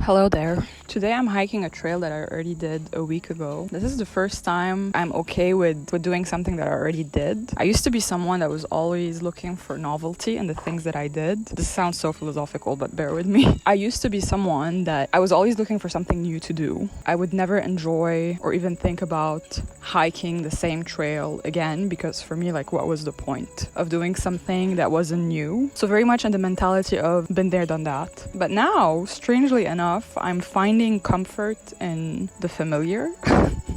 Hello there. Today I'm hiking a trail that I already did a week ago. This is the first time I'm okay with doing something that I already did. I used to be someone that was always looking for novelty in the things that I did. This sounds so philosophical, but bear with me. I used to be someone that I was always looking for something new to do. I would never enjoy or even think about hiking the same trail again, because for me, like, what was the point of doing something that wasn't new? So very much in the mentality of been there, done that. But now, strangely enough, I'm finding comfort in the familiar,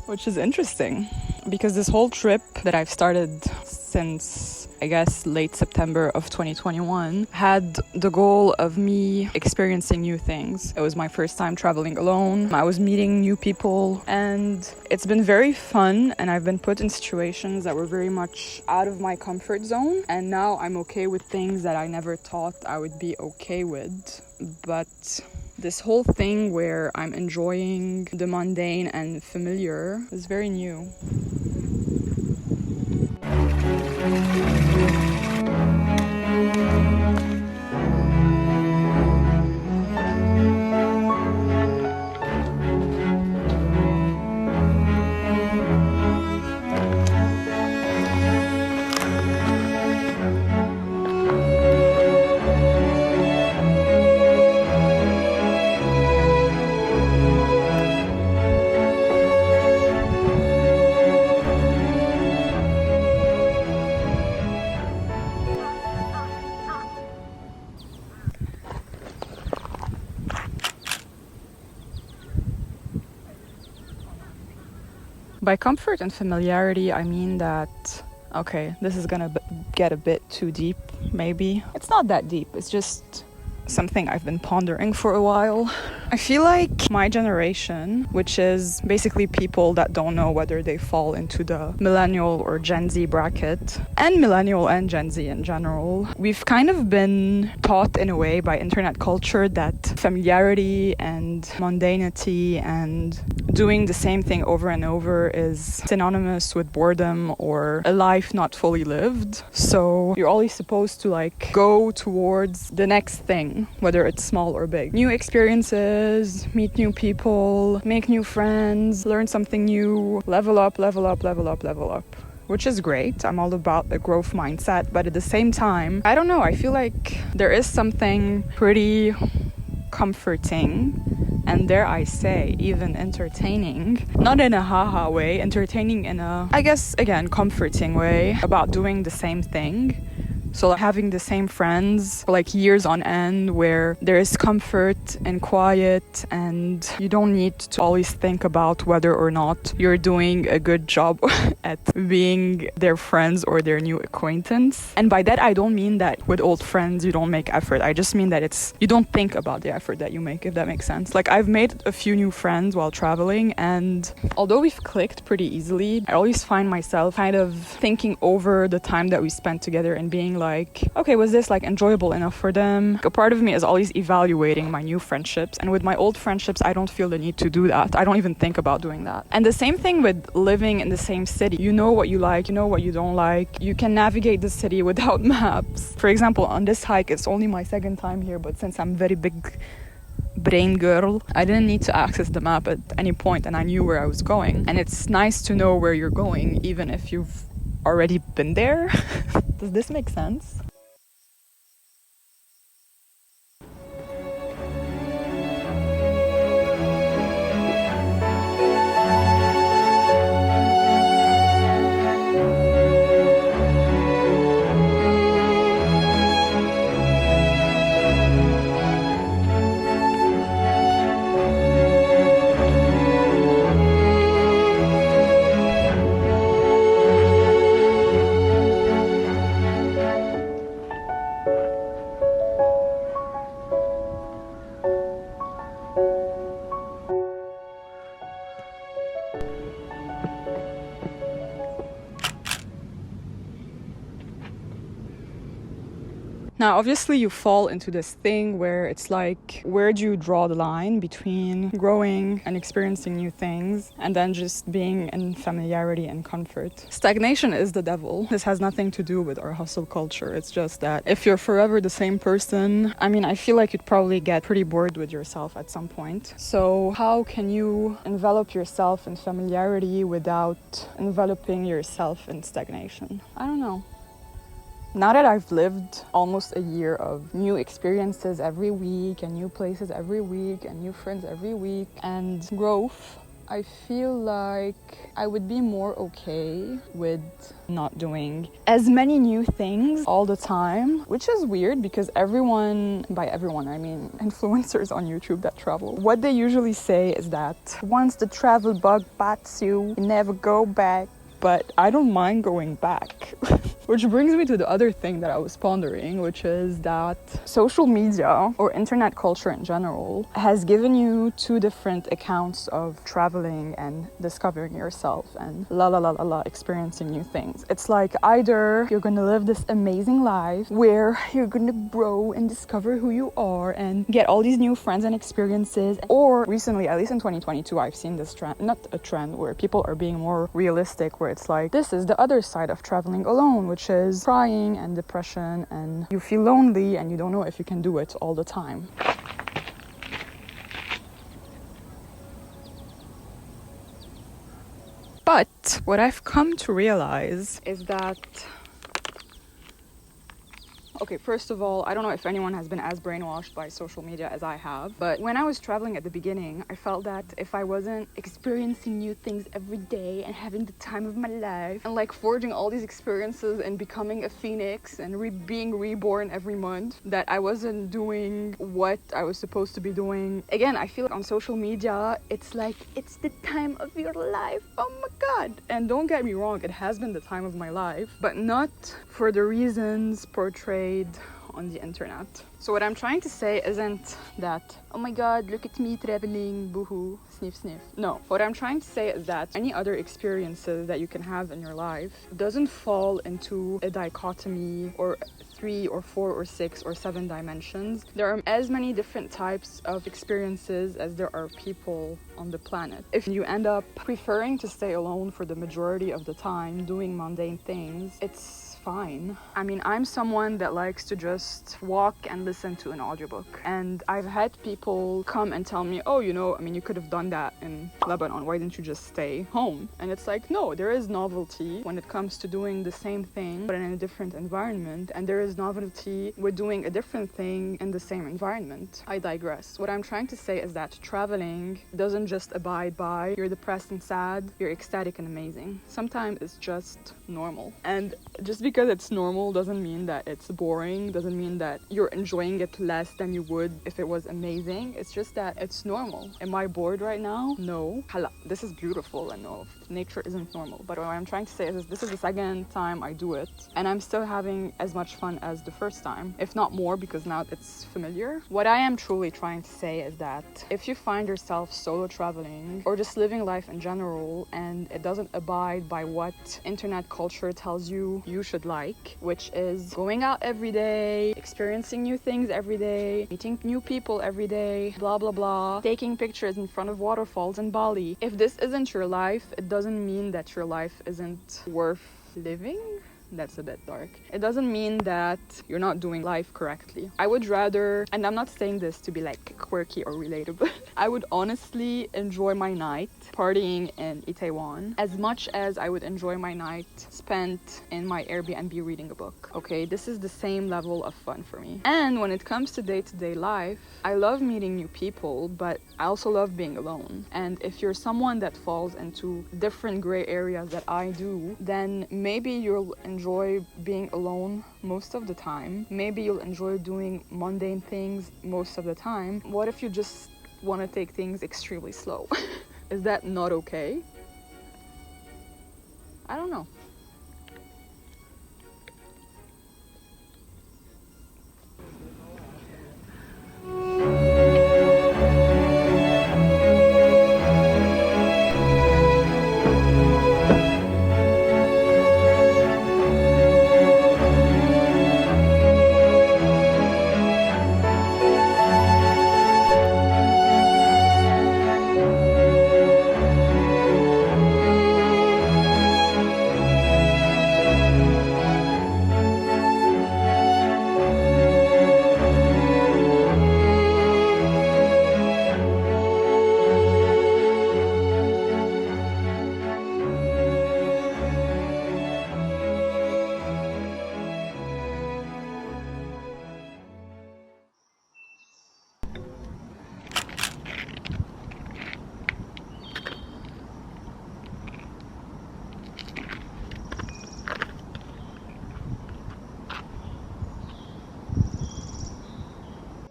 which is interesting because this whole trip that I've started since, I guess, late September of 2021 had the goal of me experiencing new things. It was my first time traveling alone. I was meeting new people and it's been very fun, and I've been put in situations that were very much out of my comfort zone, and now I'm okay with things that I never thought I would be okay with. But this whole thing where I'm enjoying the mundane and familiar is very new. By comfort and familiarity, I mean that, okay, this is gonna get a bit too deep, maybe. It's not that deep, it's just something I've been pondering for a while. I feel like my generation, which is basically people that don't know whether they fall into the millennial or Gen Z bracket, and millennial and Gen Z in general, we've kind of been taught in a way by internet culture that familiarity and mundanity and doing the same thing over and over is synonymous with boredom or a life not fully lived. So you're always supposed to like go towards the next thing, whether it's small or big. New experiences, meet new people, make new friends, learn something new, level up, which is great. I'm all about the growth mindset, but at the same time, I don't know, I feel like there is something pretty comforting and, dare I say, even entertaining, not in a haha way, entertaining in a, I guess, again, comforting way about doing the same thing. So like having the same friends for like years on end, where there is comfort and quiet, and you don't need to always think about whether or not you're doing a good job at being their friends or their new acquaintance. And by that I don't mean that with old friends you don't make effort. I just mean that you don't think about the effort that you make, if that makes sense. Like, I've made a few new friends while traveling, and although we've clicked pretty easily, I always find myself kind of thinking over the time that we spent together and being like, okay, was this like enjoyable enough for them? A part of me is always evaluating my new friendships, and with my old friendships I don't feel the need to do that. I don't even think about doing that. And the same thing with living in the same city. You know what you like, you know what you don't like. You can navigate the city without maps. For example, on this hike, it's only my second time here, but since I'm very big brain girl, I didn't need to access the map at any point, and I knew where I was going. And it's nice to know where you're going, even if you've already been there. Does this make sense? Now, obviously, you fall into this thing where it's like, where do you draw the line between growing and experiencing new things and then just being in familiarity and comfort? Stagnation is the devil. This has nothing to do with our hustle culture. It's just that if you're forever the same person, I mean, I feel like you'd probably get pretty bored with yourself at some point. So how can you envelop yourself in familiarity without enveloping yourself in stagnation? I don't know. Now that I've lived almost a year of new experiences every week and new places every week and new friends every week and growth, I feel like I would be more okay with not doing as many new things all the time, which is weird because everyone, by everyone I mean influencers on YouTube that travel, what they usually say is that once the travel bug bites you, you never go back. But I don't mind going back. Which brings me to the other thing that I was pondering, which is that social media or internet culture in general has given you two different accounts of traveling and discovering yourself and experiencing new things. It's like either you're gonna live this amazing life where you're gonna grow and discover who you are and get all these new friends and experiences, or recently, at least in 2022, I've seen this trend, not a trend, where people are being more realistic, where it's like, this is the other side of traveling alone, which is crying and depression, and you feel lonely and you don't know if you can do it all the time. But what I've come to realize is that, okay, first of all, I don't know if anyone has been as brainwashed by social media as I have, but when I was traveling at the beginning, I felt that if I wasn't experiencing new things every day and having the time of my life and like forging all these experiences and becoming a phoenix and being reborn every month, that I wasn't doing what I was supposed to be doing. Again, I feel like on social media, it's like, it's the time of your life. Oh my God. And don't get me wrong, it has been the time of my life, but not for the reasons portrayed on the internet. So what I'm trying to say isn't that, oh my God, look at me traveling, boohoo, sniff sniff. No, what I'm trying to say is that any other experiences that you can have in your life doesn't fall into a dichotomy or 3 or 4 or 6 or 7 dimensions. There are as many different types of experiences as there are people on the planet. If you end up preferring to stay alone for the majority of the time doing mundane things, it's fine. I mean, I'm someone that likes to just walk and listen to an audiobook. And I've had people come and tell me, oh, you know, I mean, you could have done that in Lebanon. Why didn't you just stay home? And it's like, no, there is novelty when it comes to doing the same thing, but in a different environment. And there is novelty with doing a different thing in the same environment. I digress. What I'm trying to say is that traveling doesn't just abide by you're depressed and sad, you're ecstatic and amazing. Sometimes it's just normal. And just because it's normal doesn't mean that it's boring, doesn't mean that you're enjoying it less than you would if it was amazing. It's just that it's normal. Am I bored right now? No. Hala, this is beautiful, and no, nature isn't normal. But what I'm trying to say is this is the second time I do it, and I'm still having as much fun as the first time, if not more, because now it's familiar. What I am truly trying to say is that if you find yourself solo traveling or just living life in general and it doesn't abide by what internet culture tells you you should like, which is going out every day, experiencing new things every day, meeting new people every day, blah blah blah, taking pictures in front of waterfalls in Bali. If this isn't your life, it doesn't mean that your life isn't worth living. That's a bit dark. It doesn't mean that you're not doing life correctly. I would rather, and I'm not saying this to be like quirky or relatable, I would honestly enjoy my night partying in Itaewon as much as I would enjoy my night spent in my Airbnb reading a book. Okay, this is the same level of fun for me. And when it comes to day-to-day life, I love meeting new people, but I also love being alone. And if you're someone that falls into different gray areas that I do, then maybe you'll enjoy being alone most of the time. Maybe you'll enjoy doing mundane things most of the time. What if you just want to take things extremely slow? Is that not okay? I don't know.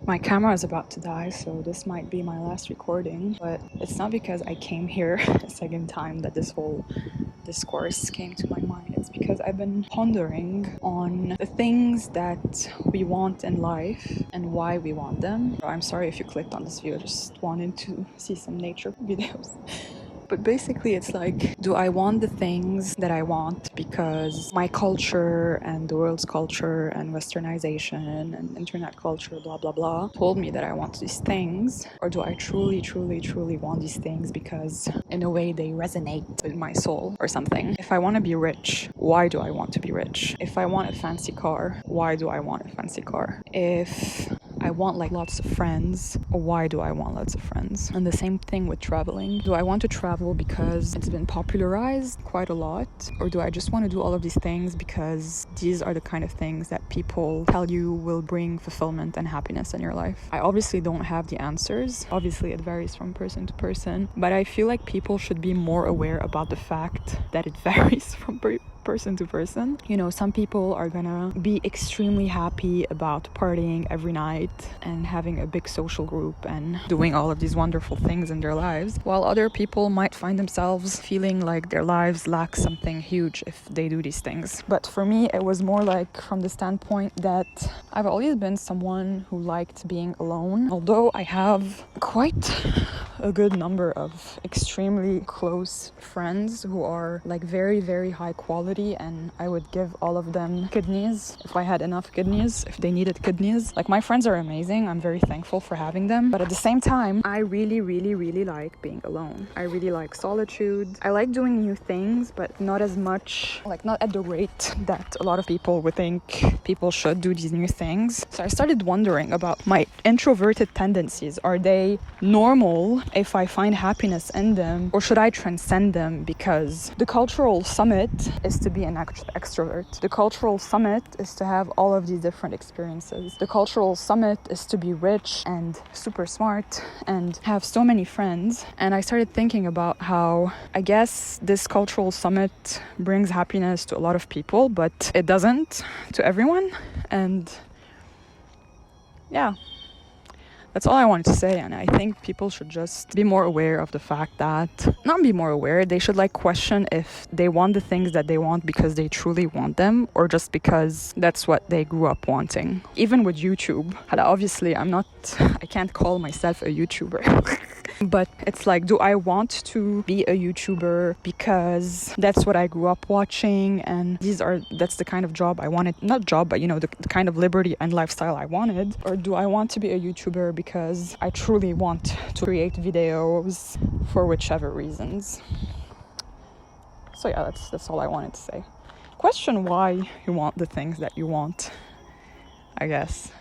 My camera is about to die, so this might be my last recording, but it's not because I came here a second time that this whole discourse came to my mind. It's because I've been pondering on the things that we want in life and why we want them. I'm sorry if you clicked on this video, just wanted to see some nature videos. But basically it's like, do I want the things that I want because my culture and the world's culture and westernization and internet culture, blah, blah, blah, told me that I want these things? Or do I truly, truly, truly want these things because in a way they resonate with my soul or something? If I want to be rich, why do I want to be rich? If I want a fancy car, why do I want a fancy car? If I want like lots of friends, why do I want lots of friends? And the same thing with traveling. Do I want to travel because it's been popularized quite a lot? Or do I just want to do all of these things because these are the kind of things that people tell you will bring fulfillment and happiness in your life? I obviously don't have the answers. Obviously it varies from person to person, but I feel like people should be more aware about the fact that it varies from person to person. You know, some people are gonna be extremely happy about partying every night and having a big social group and doing all of these wonderful things in their lives, while other people might find themselves feeling like their lives lack something huge if they do these things. But for me, it was more like from the standpoint that I've always been someone who liked being alone, although I have quite a good number of extremely close friends who are like very, very high quality, and I would give all of them kidneys if I had enough kidneys, if they needed kidneys. Like, my friends are amazing. I'm very thankful for having them. But at the same time, I really, really, really like being alone. I really like solitude. I like doing new things, but not as much, like not at the rate that a lot of people would think people should do these new things. So I started wondering about my introverted tendencies. Are they normal if I find happiness in them, or should I transcend them? Because the cultural summit is to be an extrovert. The cultural summit is to have all of these different experiences. The cultural summit is to be rich and super smart and have so many friends. And I started thinking about how I guess this cultural summit brings happiness to a lot of people, but it doesn't to everyone. And yeah, that's all I wanted to say. And I think people should just be more aware of the fact that, not be more aware, they should like question if they want the things that they want because they truly want them, or just because that's what they grew up wanting. Even with YouTube, and obviously I can't call myself a YouTuber. But it's like, do I want to be a YouTuber because that's what I grew up watching and that's the kind of job I wanted, not job, but you know, the kind of liberty and lifestyle I wanted? Or do I want to be a YouTuber because I truly want to create videos for whichever reasons? So yeah, that's all I wanted to say. Question why you want the things that you want, I guess.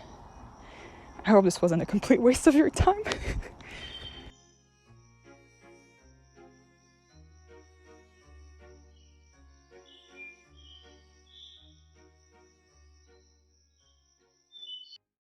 I hope this wasn't a complete waste of your time.